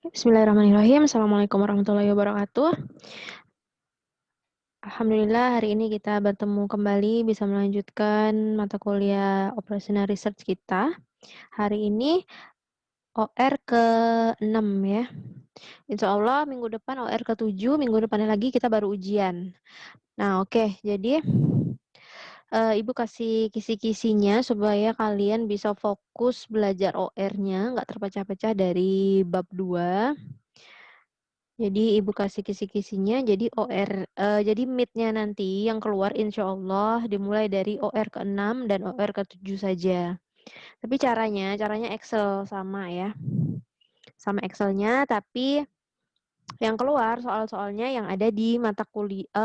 Bismillahirrahmanirrahim. Assalamualaikum warahmatullahi wabarakatuh. Alhamdulillah hari ini kita bertemu kembali bisa melanjutkan mata kuliah Operational Research kita. Hari ini OR ke-6 ya. Insya Allah minggu depan OR ke-7, minggu depannya lagi kita baru ujian. Nah oke, jadi Ibu kasih kisi-kisinya supaya kalian bisa fokus belajar OR-nya, nggak terpecah-pecah dari bab 2. Jadi Ibu kasih kisi-kisinya, jadi jadi MIT-nya nanti yang keluar insya Allah dimulai dari OR ke-6 dan OR ke-7 saja. Tapi caranya Excel sama ya. Sama Excel-nya, tapi yang keluar soal-soalnya yang ada di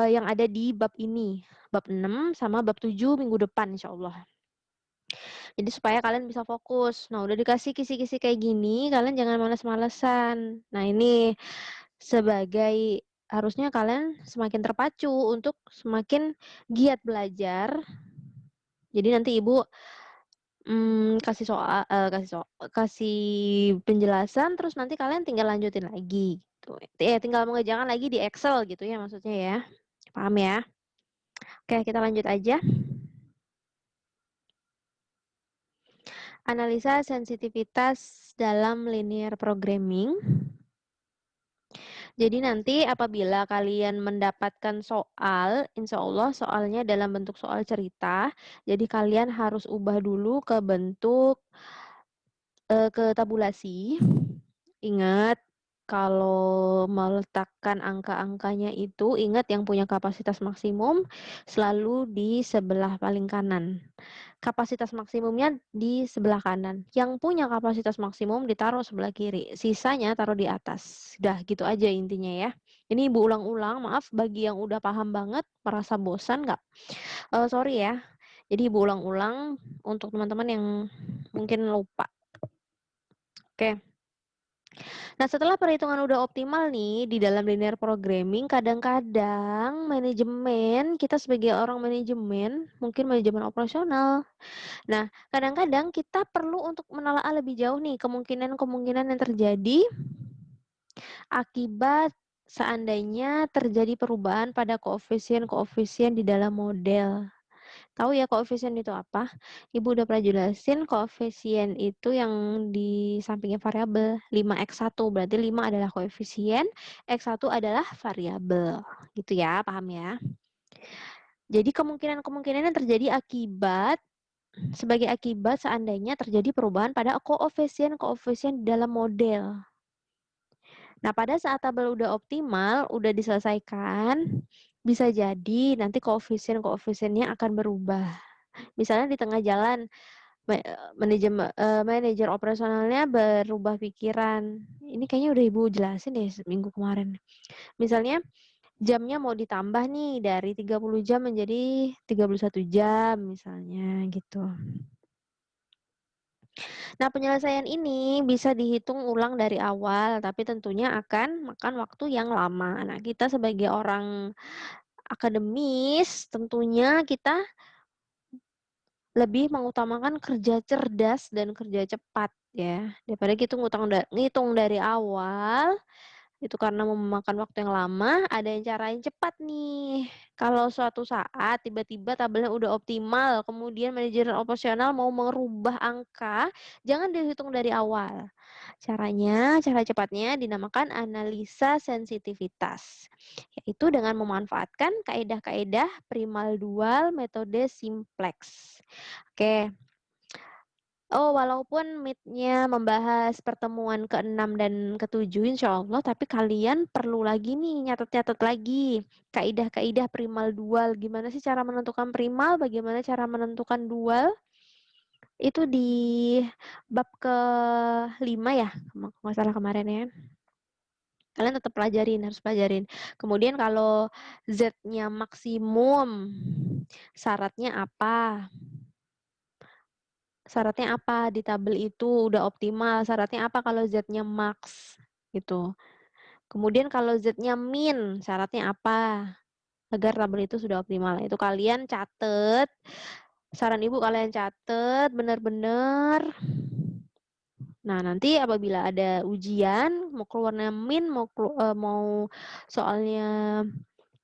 yang ada di bab ini. Bab 6 sama bab 7 minggu depan insya Allah. Jadi supaya kalian bisa fokus. Nah, udah dikasih kisi-kisi kayak gini, kalian jangan males-malesan. Nah, ini sebagai harusnya kalian semakin terpacu untuk semakin giat belajar. Jadi nanti Ibu kasih penjelasan, terus nanti kalian tinggal lanjutin lagi gitu. Tinggal mengerjakan lagi di Excel gitu ya maksudnya ya. Paham ya? Oke, kita lanjut aja. Analisa sensitivitas dalam linear programming. Jadi nanti apabila kalian mendapatkan soal, insya Allah soalnya dalam bentuk soal cerita, jadi kalian harus ubah dulu ke bentuk ke tabulasi. Ingat, kalau meletakkan angka-angkanya itu, ingat yang punya kapasitas maksimum selalu di sebelah paling kanan. Kapasitas maksimumnya di sebelah kanan. Yang punya kapasitas maksimum ditaruh sebelah kiri. Sisanya taruh di atas. Udah gitu aja intinya ya. Ini Ibu ulang-ulang, maaf bagi yang udah paham banget, merasa bosan nggak? Sorry ya. Jadi Ibu ulang-ulang untuk teman-teman yang mungkin lupa. Oke. Nah, setelah perhitungan udah optimal nih di dalam linear programming, kadang-kadang manajemen, kita sebagai orang manajemen, mungkin manajemen operasional. Nah, kadang-kadang kita perlu untuk menelaah lebih jauh nih kemungkinan-kemungkinan yang terjadi akibat seandainya terjadi perubahan pada koefisien-koefisien di dalam model. Tahu ya koefisien itu apa? Ibu udah pernah jelasin koefisien itu yang di sampingnya variabel 5x1, berarti 5 adalah koefisien, x1 adalah variabel. Gitu ya, paham ya? Jadi kemungkinan-kemungkinan yang terjadi sebagai akibat seandainya terjadi perubahan pada koefisien-koefisien di dalam model. Nah, pada saat tabel udah optimal, udah diselesaikan, bisa jadi nanti koefisien-koefisiennya akan berubah. Misalnya di tengah jalan manajer operasionalnya berubah pikiran. Ini kayaknya udah Ibu jelasin deh minggu kemarin. Misalnya jamnya mau ditambah nih dari 30 jam menjadi 31 jam misalnya gitu. Nah, penyelesaian ini bisa dihitung ulang dari awal, tapi tentunya akan makan waktu yang lama. Nah, kita sebagai orang akademis, tentunya kita lebih mengutamakan kerja cerdas dan kerja cepat ya, daripada kita ngitung dari awal, itu karena memakan waktu yang lama, ada yang cara yang cepat nih. Kalau suatu saat tiba-tiba tabelnya udah optimal, kemudian manajer operasional mau merubah angka, jangan dihitung dari awal. Cara cepatnya dinamakan analisa sensitivitas, yaitu dengan memanfaatkan kaedah-kaedah primal dual metode simplex. Oke. Walaupun MIT-nya membahas pertemuan ke-6 dan ke-7 insya Allah, tapi kalian perlu lagi nih nyatet-nyatet lagi kaidah-kaidah primal dual. Gimana sih cara menentukan primal, bagaimana cara menentukan dual? Itu di bab ke-5 ya, kalau nggak salah kemarin ya. Kalian tetap harus pelajarin. Kemudian kalau Z-nya maksimum, syaratnya apa? Syaratnya apa di tabel itu udah optimal, syaratnya apa kalau Z-nya max gitu. Kemudian kalau Z-nya min, syaratnya apa agar tabel itu sudah optimal. Itu kalian catet, saran Ibu kalian catet benar-benar Nah, nanti apabila ada ujian, mau keluarnya min, mau soalnya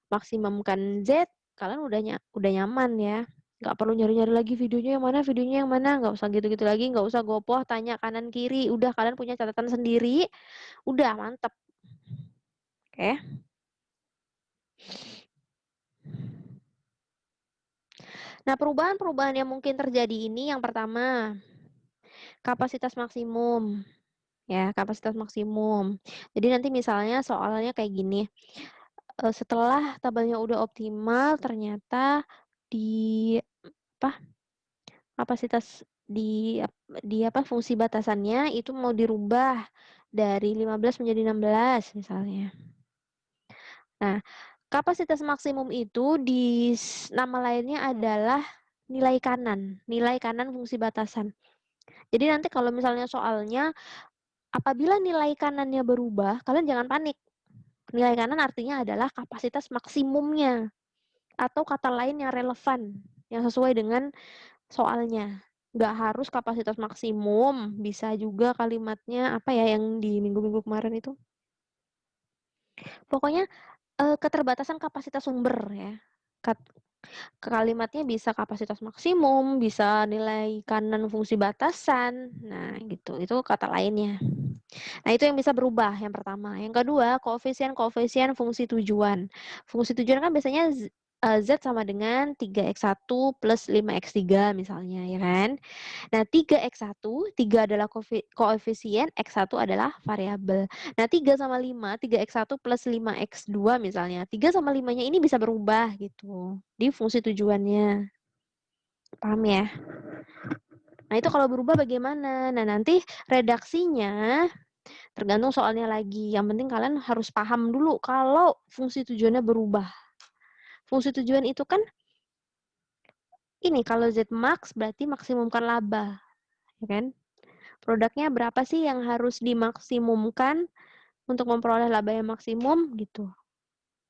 maksimumkan Z, kalian udah nyaman ya. Nggak perlu nyari-nyari lagi videonya yang mana, nggak usah gitu-gitu lagi, nggak usah gopoh tanya kanan kiri, udah kalian punya catatan sendiri, udah mantep. Oke. Nah, perubahan-perubahan yang mungkin terjadi ini yang pertama, kapasitas maksimum. Ya, kapasitas maksimum. Jadi nanti misalnya soalnya kayak gini, setelah tabelnya udah optimal ternyata di apa, kapasitas di apa, fungsi batasannya itu mau dirubah dari 15 menjadi 16 misalnya. Nah, kapasitas maksimum itu nama lainnya adalah nilai kanan fungsi batasan. Jadi nanti kalau misalnya soalnya apabila nilai kanannya berubah, kalian jangan panik. Nilai kanan artinya adalah kapasitas maksimumnya atau kata lain yang relevan, yang sesuai dengan soalnya. Nggak harus kapasitas maksimum, bisa juga kalimatnya apa ya yang di minggu-minggu kemarin itu. Pokoknya keterbatasan kapasitas sumber ya. Kalimatnya bisa kapasitas maksimum, bisa nilai kanan fungsi batasan. Nah, gitu. Itu kata lainnya. Nah, itu yang bisa berubah yang pertama. Yang kedua, koefisien fungsi tujuan. Fungsi tujuan kan biasanya Z sama dengan 3x1 plus 5x3 misalnya, ya kan? Nah, 3 adalah koefisien, X1 adalah variabel. Nah, 3 plus 5x2 misalnya. 3 sama 5-nya ini bisa berubah gitu di fungsi tujuannya. Paham ya? Nah, itu kalau berubah bagaimana? Nah, nanti redaksinya tergantung soalnya lagi. Yang penting kalian harus paham dulu kalau fungsi tujuannya berubah. Fungsi tujuan itu kan ini kalau Z max berarti maksimumkan laba, ya kan? Produknya berapa sih yang harus dimaksimumkan untuk memperoleh laba yang maksimum gitu.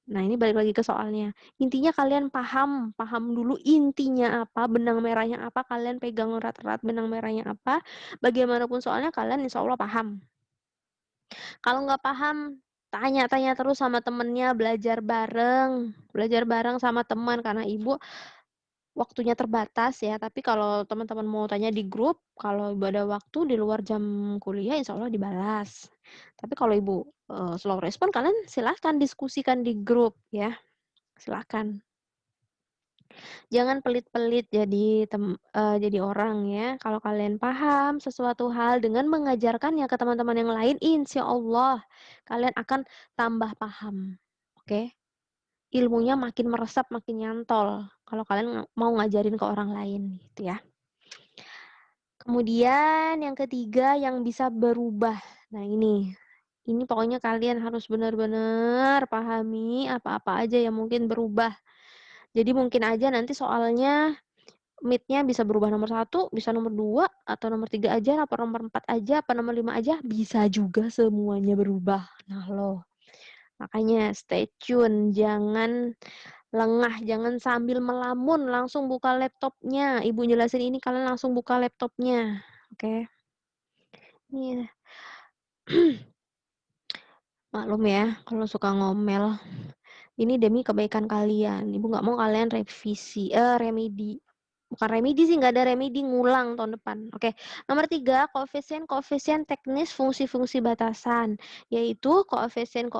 Nah, ini balik lagi ke soalnya. Intinya kalian paham dulu intinya apa, benang merahnya apa, kalian pegang erat-erat benang merahnya apa. Bagaimanapun soalnya kalian insya Allah paham. Kalau nggak paham, tanya-tanya terus sama temennya, belajar bareng sama teman karena ibu waktunya terbatas ya. Tapi kalau teman-teman mau tanya di grup, kalau ibu ada waktu di luar jam kuliah, insya Allah dibalas. Tapi kalau ibu slow respon, kalian silahkan diskusikan di grup ya, silahkan. Jangan pelit-pelit jadi orang ya. Kalau kalian paham sesuatu hal dengan mengajarkannya ke teman-teman yang lain, insya Allah kalian akan tambah paham. Oke? Ilmunya makin meresap, makin nyantol kalau kalian mau ngajarin ke orang lain gitu ya. Kemudian yang ketiga yang bisa berubah. Nah, ini pokoknya kalian harus benar-benar pahami apa-apa aja yang mungkin berubah. Jadi mungkin aja nanti soalnya Meet-nya bisa berubah nomor 1, bisa nomor 2, atau nomor 3 aja, apa nomor 4 aja, apa nomor 5 aja, bisa juga semuanya berubah. Nah loh, makanya stay tune, jangan lengah, jangan sambil melamun, langsung buka laptopnya. Ibu jelasin ini, kalian langsung buka laptopnya. Oke? Iya. Maklum ya, kalau suka ngomel. Ini demi kebaikan kalian. Ibu nggak mau kalian remedi. Bukan remedi sih, nggak ada remedi, ngulang tahun depan. Oke. Nomor 3, koefisien teknis fungsi-fungsi batasan. Yaitu koefisien